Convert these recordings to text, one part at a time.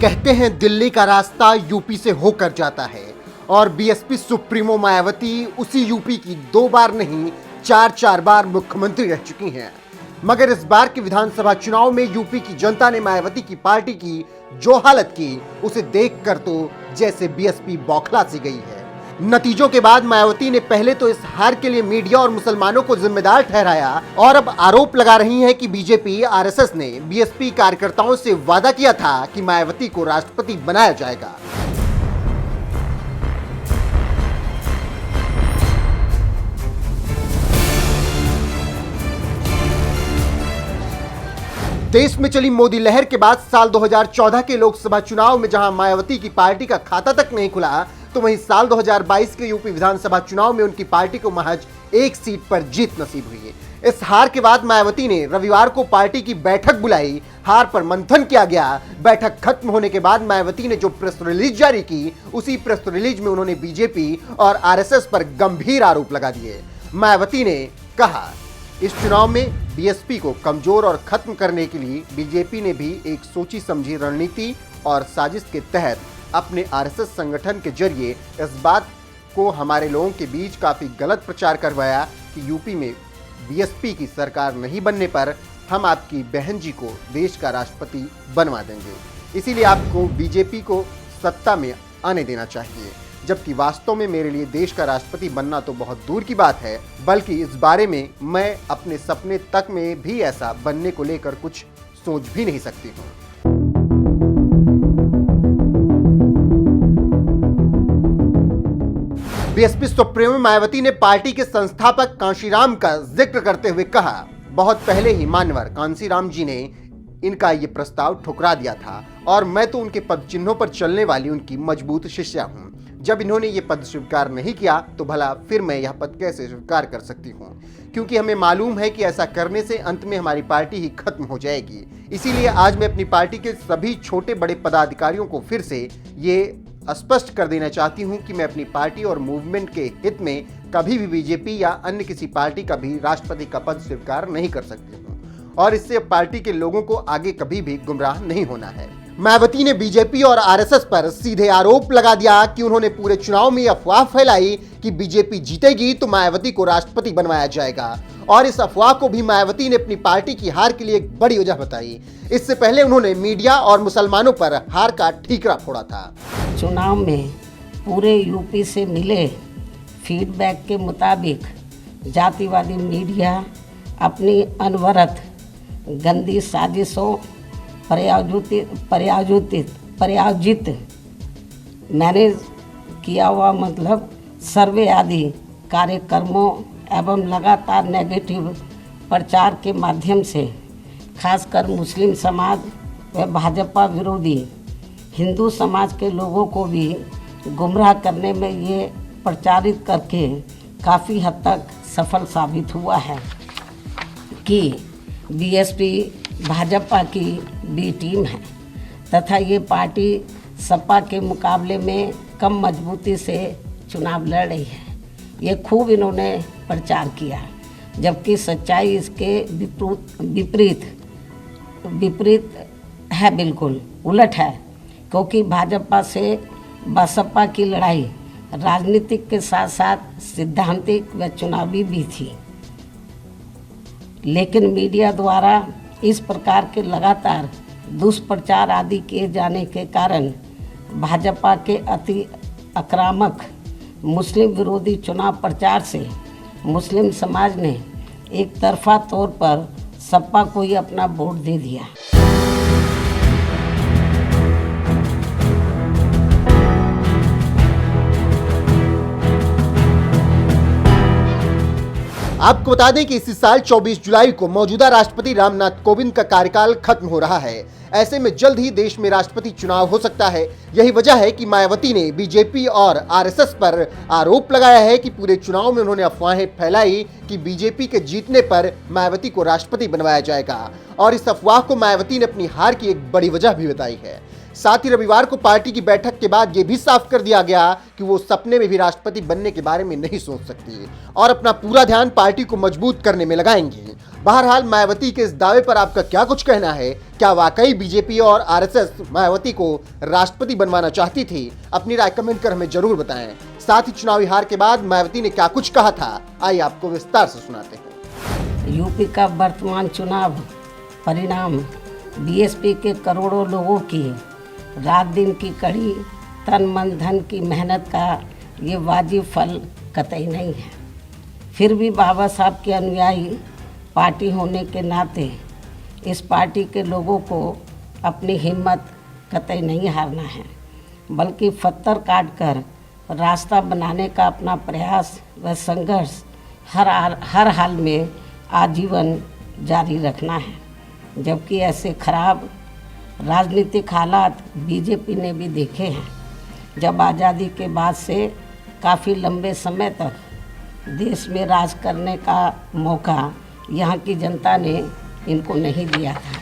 कहते हैं दिल्ली का रास्ता यूपी से होकर जाता है और बीएसपी सुप्रीमो मायावती उसी यूपी की 2 बार नहीं 4 बार मुख्यमंत्री रह चुकी हैं। मगर इस बार के विधानसभा चुनाव में यूपी की जनता ने मायावती की पार्टी की जो हालत की उसे देखकर तो जैसे बीएसपी बौखला सी गई है। नतीजों के बाद मायावती ने पहले तो इस हार के लिए मीडिया और मुसलमानों को जिम्मेदार ठहराया और अब आरोप लगा रही हैं कि बीजेपी आरएसएस ने बीएसपी कार्यकर्ताओं से वादा किया था कि मायावती को राष्ट्रपति बनाया जाएगा। देश में चली मोदी लहर के बाद साल 2014 के लोकसभा चुनाव में जहां मायावती की पार्टी का खाता तक नहीं खुला, तो वहीं साल 2022 के यूपी विधानसभा चुनाव में उनकी पार्टी को महज 1 सीट पर जीत नसीब हुई है। इस हार के बाद मायावती ने रविवार को पार्टी की बैठक बुलाई, हार पर मंथन किया गया। बैठक खत्म होने के बाद मायावती ने जो प्रेस रिलीज जारी की, उसी प्रेस रिलीज में उन्होंने बीजेपी और आरएसएस पर गंभीर आरोप लगा दिए। मायावती ने कहा, इस चुनाव में बीएसपी को कमजोर और खत्म करने के लिए बीजेपी ने भी एक सोची समझी रणनीति और साजिश के तहत अपने आरएसएस संगठन के जरिए इस बात को हमारे लोगों के बीच काफी गलत प्रचार करवाया कि यूपी में बीएसपी की सरकार नहीं बनने पर हम आपकी बहन जी को देश का राष्ट्रपति बनवा देंगे, इसीलिए आपको बीजेपी को सत्ता में आने देना चाहिए। जबकि वास्तव में मेरे लिए देश का राष्ट्रपति बनना तो बहुत दूर की बात है, बल्कि इस बारे में मैं अपने सपने तक में भी ऐसा बनने को लेकर कुछ सोच भी नहीं सकती हूँ। बीएसपी सुप्रीमो मायावती ने पार्टी के संस्थापक कांशीराम का जिक्र करते हुए कहा, बहुत पहले ही मान्यवर कांशीराम जी ने इनका ये प्रस्ताव ठुकरा दिया था और मैं तो उनके पद चिन्हों पर चलने वाली उनकी मजबूत शिष्या हूँ। जब इन्होंने ये पद स्वीकार नहीं किया तो भला फिर मैं यह पद कैसे स्वीकार कर सकती हूँ, क्योंकि हमें मालूम है कि ऐसा करने से अंत में हमारी पार्टी ही खत्म हो जाएगी। इसीलिए आज मैं अपनी पार्टी के सभी छोटे बड़े पदाधिकारियों को फिर से ये स्पष्ट कर देना चाहती हूँ कि मैं अपनी पार्टी और मूवमेंट के हित में कभी भी बीजेपी या अन्य किसी पार्टी का भी राष्ट्रपति का पद स्वीकार नहीं कर सकती हूँ और इससे पार्टी के लोगों को आगे कभी भी गुमराह नहीं होना है। मायावती ने बीजेपी और आरएसएस पर सीधे आरोप लगा दिया कि उन्होंने पूरे चुनाव में अफवाह फैलाई कि बीजेपी जीतेगी तो मायावती को राष्ट्रपति बनवाया जाएगा और इस अफवाह को भी मायावती ने अपनी पार्टी की हार के लिए एक बड़ी वजह बताई। इससे पहले उन्होंने मीडिया और मुसलमानों पर हार का ठीकरा फोड़ा था। चुनाव में पूरे यूपी से मिले फीडबैक के मुताबिक जातिवादी मीडिया अपनी अनवरत गंदी साजिशों प्रायोजित मैनेज किया हुआ मतलब सर्वे आदि कार्यक्रमों एवं लगातार नेगेटिव प्रचार के माध्यम से खासकर मुस्लिम समाज व भाजपा विरोधी हिंदू समाज के लोगों को भी गुमराह करने में ये प्रचारित करके काफ़ी हद तक सफल साबित हुआ है कि बीएसपी भाजपा की बी टीम है तथा ये पार्टी सपा के मुकाबले में कम मजबूती से चुनाव लड़ रही है। ये खूब इन्होंने प्रचार किया, जबकि सच्चाई इसके विपरीत है, बिल्कुल उलट है, क्योंकि भाजपा से बसपा की लड़ाई राजनीतिक के साथ साथ सिद्धांतिक व चुनावी भी थी। लेकिन मीडिया द्वारा इस प्रकार के लगातार दुष्प्रचार आदि किए जाने के कारण भाजपा के अति आक्रामक मुस्लिम विरोधी चुनाव प्रचार से मुस्लिम समाज ने एक तरफा तौर पर सपा को ही अपना वोट दे दिया। आपको बता दें कि इसी साल 24 जुलाई को मौजूदा राष्ट्रपति रामनाथ कोविंद का कार्यकाल खत्म हो रहा है। ऐसे में जल्द ही देश में राष्ट्रपति चुनाव हो सकता है। यही वजह है कि मायावती ने बीजेपी और आरएसएस पर आरोप लगाया है कि पूरे चुनाव में उन्होंने अफवाहें फैलाई कि बीजेपी के जीतने पर मायावती को राष्ट्रपति बनवाया जाएगा और इस अफवाह को मायावती ने अपनी हार की एक बड़ी वजह भी बताई है। साथ ही रविवार को पार्टी की बैठक के बाद ये भी साफ कर दिया गया कि वो सपने में भी राष्ट्रपति बनने के बारे में नहीं सोच सकती और अपना पूरा ध्यान पार्टी को मजबूत करने में लगाएंगे। बहरहाल मायावती के इस दावे पर आपका क्या कुछ कहना है? क्या वाकई बीजेपी और आरएसएस मायावती को राष्ट्रपति बनवाना चाहती थी? अपनी राय कमेंट कर हमें जरूर बताएं। साथ ही चुनावी हार के बाद मायावती ने क्या कुछ कहा था, आइए आपको विस्तार से सुनाते हैं। यूपी का वर्तमान चुनाव परिणाम बीएसपी के करोड़ों लोगों की रात दिन की कड़ी तन मन धन की मेहनत का ये वाजिब फल कतई नहीं है। फिर भी बाबा साहब के अनुयायी पार्टी होने के नाते इस पार्टी के लोगों को अपनी हिम्मत कतई नहीं हारना है, बल्कि पत्थर काट कर रास्ता बनाने का अपना प्रयास व संघर्ष हर हाल में आजीवन जारी रखना है। जबकि ऐसे खराब राजनीतिक हालात बीजेपी ने भी देखे हैं, जब आज़ादी के बाद से काफ़ी लंबे समय तक देश में राज करने का मौका यहाँ की जनता ने इनको नहीं दिया था,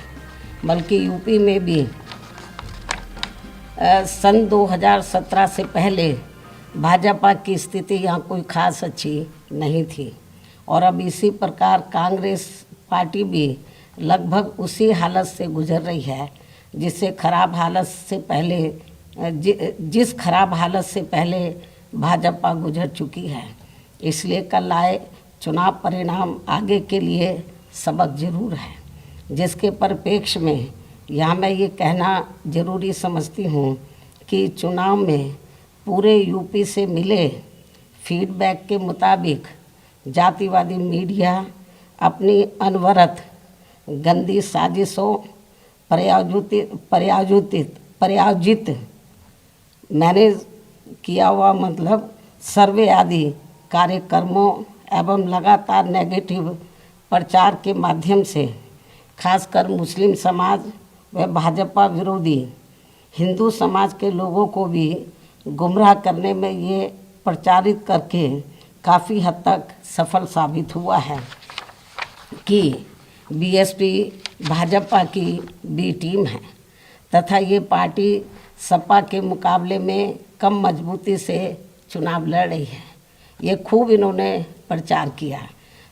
बल्कि यूपी में भी सन 2017 से पहले भाजपा की स्थिति यहाँ कोई खास अच्छी नहीं थी। और अब इसी प्रकार कांग्रेस पार्टी भी लगभग उसी हालत से गुजर रही है जिस खराब हालत से पहले भाजपा गुजर चुकी है। इसलिए कल आए चुनाव परिणाम आगे के लिए सबक जरूर है, जिसके परिप्रेक्ष्य में यहाँ मैं ये कहना जरूरी समझती हूँ कि चुनाव में पूरे यूपी से मिले फीडबैक के मुताबिक जातिवादी मीडिया अपनी अनवरत गंदी साजिशों प्रायोजित मैनेज किया हुआ मतलब सर्वे आदि कार्यक्रमों एवं लगातार नेगेटिव प्रचार के माध्यम से खासकर मुस्लिम समाज व भाजपा विरोधी हिंदू समाज के लोगों को भी गुमराह करने में ये प्रचारित करके काफ़ी हद तक सफल साबित हुआ है कि बीएसपी भाजपा की बी टीम है तथा ये पार्टी सपा के मुकाबले में कम मजबूती से चुनाव लड़ रही है। ये खूब इन्होंने प्रचार किया,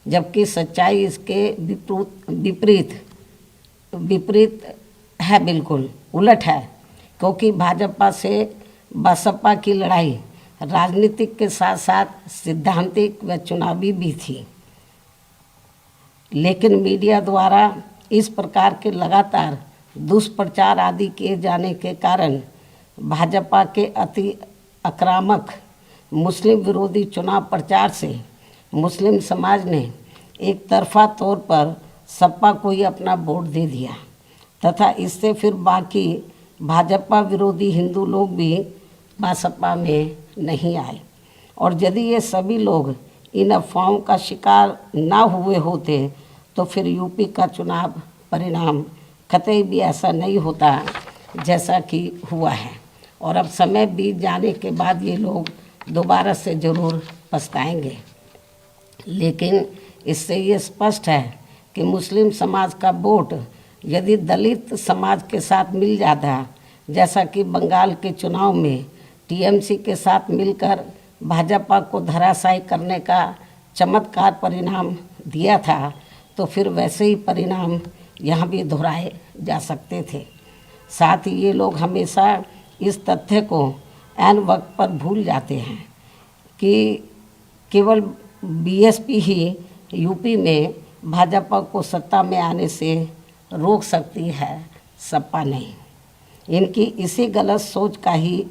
जबकि सच्चाई इसके विपरीत है, बिल्कुल उलट है। क्योंकि भाजपा से बसपा की लड़ाई राजनीतिक के साथ साथ सिद्धांतिक व चुनावी भी थी, लेकिन मीडिया द्वारा इस प्रकार के लगातार दुष्प्रचार आदि किए जाने के कारण भाजपा के अति आक्रामक मुस्लिम विरोधी चुनाव प्रचार से मुस्लिम समाज ने एक तरफा तौर पर सपा को ही अपना वोट दे दिया तथा इससे फिर बाकी भाजपा विरोधी हिंदू लोग भी बसपा में नहीं आए। और यदि ये सभी लोग इन अफवाहों का शिकार ना हुए होते तो फिर यूपी का चुनाव परिणाम कतई भी ऐसा नहीं होता जैसा कि हुआ है। और अब समय बीत जाने के बाद ये लोग दोबारा से ज़रूर पछताएंगे। लेकिन इससे ये स्पष्ट है कि मुस्लिम समाज का वोट यदि दलित समाज के साथ मिल जाता, जैसा कि बंगाल के चुनाव में टीएमसी के साथ मिलकर भाजपा को धराशायी करने का चमत्कार परिणाम दिया था, तो फिर वैसे ही परिणाम यहाँ भी दोहराए जा सकते थे। साथ ही ये लोग हमेशा इस तथ्य को ऐन वक्त पर भूल जाते हैं कि केवल बीएसपी ही यूपी में भाजपा को सत्ता में आने से रोक सकती है, सपा नहीं। इनकी इसी गलत सोच का ही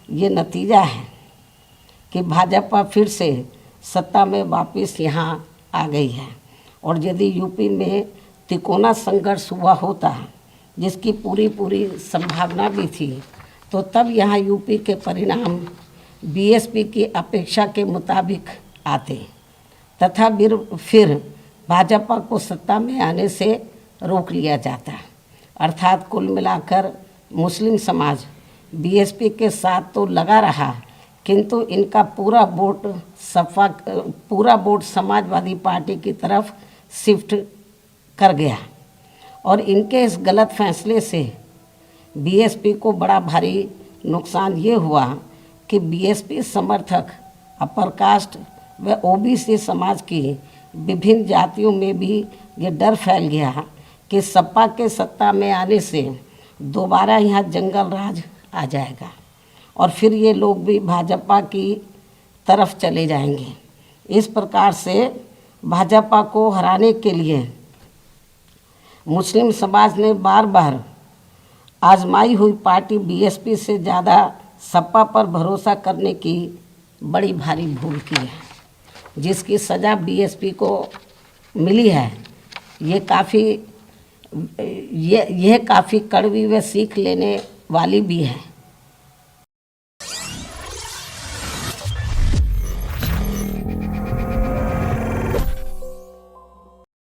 ये नतीजा है कि भाजपा फिर से सत्ता में वापस यहाँ आ गई है। और यदि यूपी में तिकोना संघर्ष हुआ होता, जिसकी पूरी संभावना भी थी, तो तब यहाँ यूपी के परिणाम बीएसपी की अपेक्षा के मुताबिक आते तथा फिर भाजपा को सत्ता में आने से रोक लिया जाता। अर्थात कुल मिलाकर मुस्लिम समाज बीएसपी के साथ तो लगा रहा, किंतु इनका पूरा वोट समाजवादी पार्टी की तरफ शिफ्ट कर गया। और इनके इस गलत फैसले से बीएसपी को बड़ा भारी नुकसान ये हुआ कि बीएसपी समर्थक अपर कास्ट व ओबीसी समाज की विभिन्न जातियों में भी ये डर फैल गया कि सपा के सत्ता में आने से दोबारा यहाँ जंगल राज आ जाएगा और फिर ये लोग भी भाजपा की तरफ चले जाएंगे। इस प्रकार से भाजपा को हराने के लिए मुस्लिम समाज ने बार बार आजमाई हुई पार्टी बीएसपी से ज़्यादा सपा पर भरोसा करने की बड़ी भारी भूल की है, जिसकी सज़ा बीएसपी को मिली है। यह काफ़ी कड़वी व सीख लेने वाली भी है।